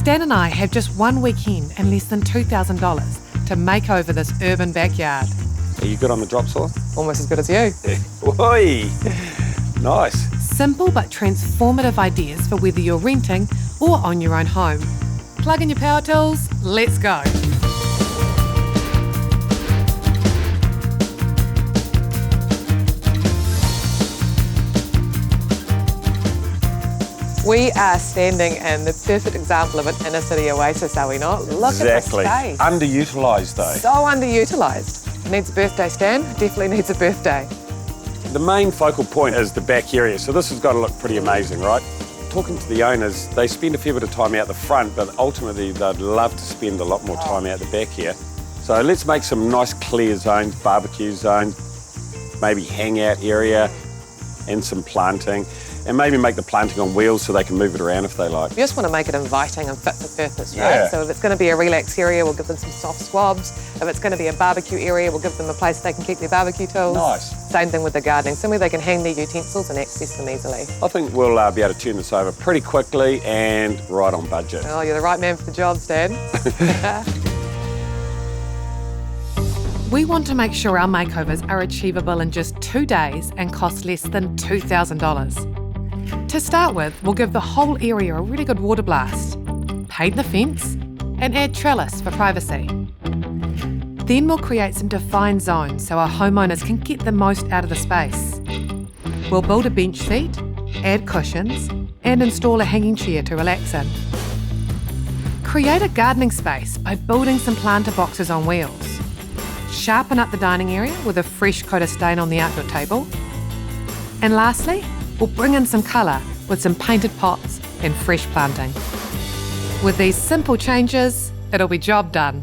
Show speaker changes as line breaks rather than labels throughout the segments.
Stan and I have just one weekend and less than $2,000 to make over this urban backyard.
Are you good on the drop saw?
Almost as good as you.
Oi! Nice.
Simple but transformative ideas for whether you're renting or on your own home. Plug in your power tools, let's go. We are standing in the perfect example of an inner city oasis, are we not? Look
Exactly.
at the space.
Underutilised though.
So underutilised. Needs a birthday, Stan. Definitely needs a birthday.
The main focal point is the back area, so this has got to look pretty amazing, right? Talking to the owners, they spend a fair bit of time out the front, but ultimately they'd love to spend a lot more time out the back here. So let's make some nice clear zones, barbecue zones, maybe hangout area, and some planting. And maybe make the planting on wheels so they can move it around if they like.
You just want to make it inviting and fit for purpose, right?
Yeah.
So if it's going to be a relax area, we'll give them some soft swabs. If it's going to be a barbecue area, we'll give them a place they can keep their barbecue tools.
Nice.
Same thing with the gardening, somewhere they can hang their utensils and access them easily.
I think we'll be able to turn this over pretty quickly and right on budget.
Oh, you're the right man for the job, Stan. We want to make sure our makeovers are achievable in just 2 days and cost less than $2,000. To start with, we'll give the whole area a really good water blast, paint the fence, and add trellis for privacy. Then we'll create some defined zones so our homeowners can get the most out of the space. We'll build a bench seat, add cushions, and install a hanging chair to relax in. Create a gardening space by building some planter boxes on wheels. Sharpen up the dining area with a fresh coat of stain on the outdoor table. And lastly, we'll bring in some colour with some painted pots and fresh planting. With these simple changes, it'll be job done.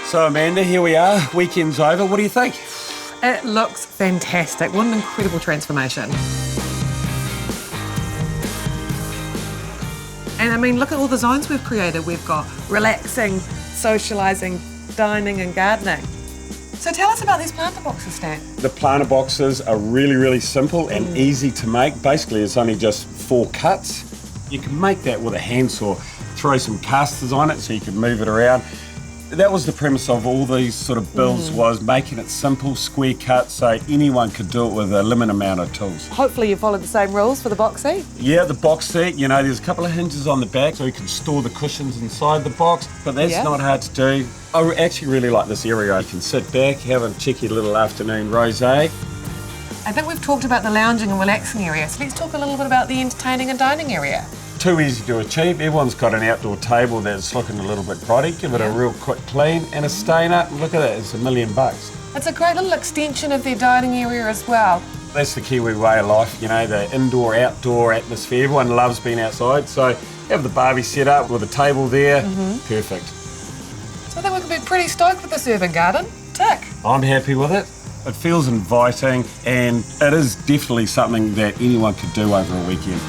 So Amanda, here we are, weekend's over. What do you think?
It looks fantastic. What an incredible transformation. And I mean, look at all the zones we've created. We've got relaxing, socialising, dining and gardening. So tell us about these planter boxes, Stan.
The planter boxes are really, really simple and easy to make. Basically, it's only just 4 cuts. You can make that with a handsaw, throw some casters on it so you can move it around. That was the premise of all these sort of builds, was making it simple, square cut, so anyone could do it with a limited amount of tools.
Hopefully you followed the same rules for the box seat.
Yeah, the box seat, you know, there's a couple of hinges on the back so you can store the cushions inside the box, but that's not hard to do. I actually really like this area. You can sit back, have a cheeky little afternoon rosé.
I think we've talked about the lounging and relaxing area, so let's talk a little bit about the entertaining and dining area.
Too easy to achieve. Everyone's got an outdoor table that's looking a little bit proddy. Give it a real quick clean and a stain up. Look at that, it's $1 million.
It's a great little extension of their dining area as well.
That's the Kiwi way of life, you know, the indoor-outdoor atmosphere. Everyone loves being outside, so have the barbie set up with a table there. Perfect.
So I think we can be pretty stoked with this urban garden. Tick.
I'm happy with it. It feels inviting and it is definitely something that anyone could do over a weekend.